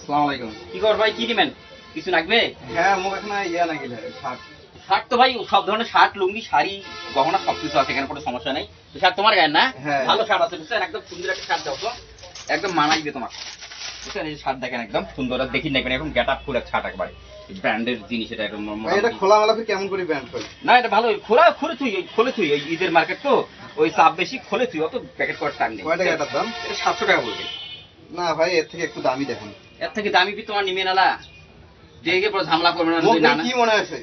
আসসালামু আলাইকুম। কি কর ভাই, কি নিবেন? কিছু লাগবে? হ্যাঁ মোক এখানে ইয়া নাকি শার্ট। শার্ট তো ভাই সব ধরনের শার্ট, লুঙ্গি, শাড়ি, গহনা সবকিছু আছে, এখানে কোনো সমস্যা নেই। তো শার্ট তোমার গায়ে না? হ্যাঁ। ভালো শার্ট আছে বুঝছেন, একদম সুন্দর একটা শার্ট দাও তো, একদম মানাইবে তোমার বুঝছেন। এই শার্ট দেখেন একদম সুন্দর, আর দেখি দেখবেন এখন গেট আপ ফুল এক শার্ট একবারে ব্র্যান্ডের জিনিস, এটা একদম ভাই এটা খোলা মেলা কেমন করে ব্যান্ড করে? না এটা ভালো, খোলে তুই ওই ঈদের মার্কেট তো, ওই চাপ বেশি, খোলে তুই, অত প্যাকেট করার টাইম নেই। কয় টাকা এটার দাম? এটা 700 টাকা পড়বে। না ভাই এর থেকে একটু দামি দেখুন। এর থেকে দামি কি তোমার নিবে না? দেখে পরে ঝামেলা করবে না। মোক যদি না কি মনে হয়েছে?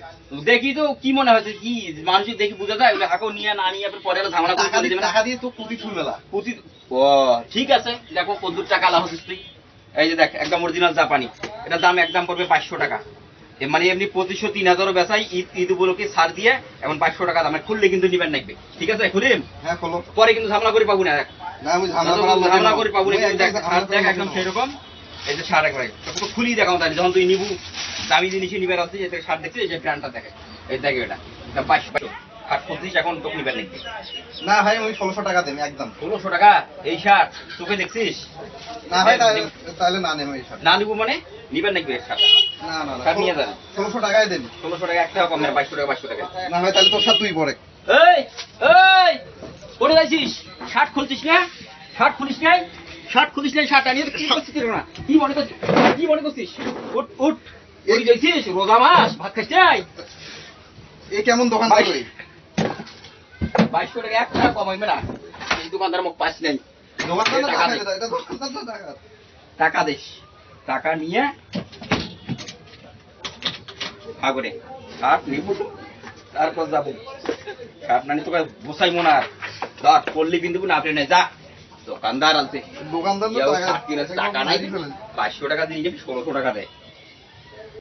দেখি তো কি মনে হচ্ছে, কি মানুষ দেখি বুঝা যায়, ওগুলো হাঁকো নিয়ে না নিয়ে পরে ঝামেলা টাকা করে দেবে না। টাকা দিয়ে তো পুঁতি ফুল মেলা। প্রতি ও ঠিক আছে, দেখো কদ্দুর টাকা আলা হচ্ছিস তুই। এই যে দেখ একদম অরিজিনাল জাপানি, এটার দাম একদম পড়বে 500 টাকা। মানে এমনি 2500 3000 বেচাই, ঈদ উপলক্ষে ছাড় দিয়ে এখন 500 টাকা দামে, খুললে কিন্তু নিবেন লাগবে, ঠিক আছে? খুলিম হ্যাঁ খোলো। পরে কিন্তু ঝামেলা করে পাবো না। না আমি ঝামেলা করে পাবো না, দেখ একদম সেরকম। এই যে শার্ট একবারে খুলি দেখাও, তাই যখন তুই নিবু দামি জিনিসই নিবেন আছে, যে শার্ট দেখছিস, এই যে ব্র্যান্ডটা দেখে, এই দেখে এটা 2200 আর 25 এখন তোকে নিবেন লাগবে। না ভাই আমি 1600 টাকা দেব একদম। 1600 টাকা এই শার্ট তোকে দেখছিস? না ভাই তাহলে না নেব এই শার্ট। না নিবো মানে নিবেন নাকি শার্ট? না না শার্ট নিয়ে যান। 1600 টাকায় দেন। 1600 টাকা একটা কম না, 2200 টাকা। না ভাই তাহলে তোর সাথে তুই পরে। এই এই পড়ে যাইছিস, শার্ট খুলছিস না? শার্ট খুলিস নাই, শার্ট আনিয়ে কি করছিস না? কি মনে করছিস? উঠ উঠ, পড়ে যাইছিস, রোজা মাস ভাত খাইছিস? এই কেমন দোকান ভাই। করে? 2200 টাকা এক টাকা কমাইবে না, এই দোকানদার মুখ পাস নাই। দোকানদার না টাকা টাকা দে। দে, এটা দোকানদার না টাকা। টাকা দিস, টাকা নিয়ে ভাগরে শার্ট নিব, তারপর যাবো। শার্ট না নিয়ে তোকে বসাই মনার ধর পড়লি কিন্তু না, আপনি না যা দোকানদার আছে, দোকানদার না টাকা। টাকা নাই, 2200 টাকা দিয়ে 1600 টাকা দেয়।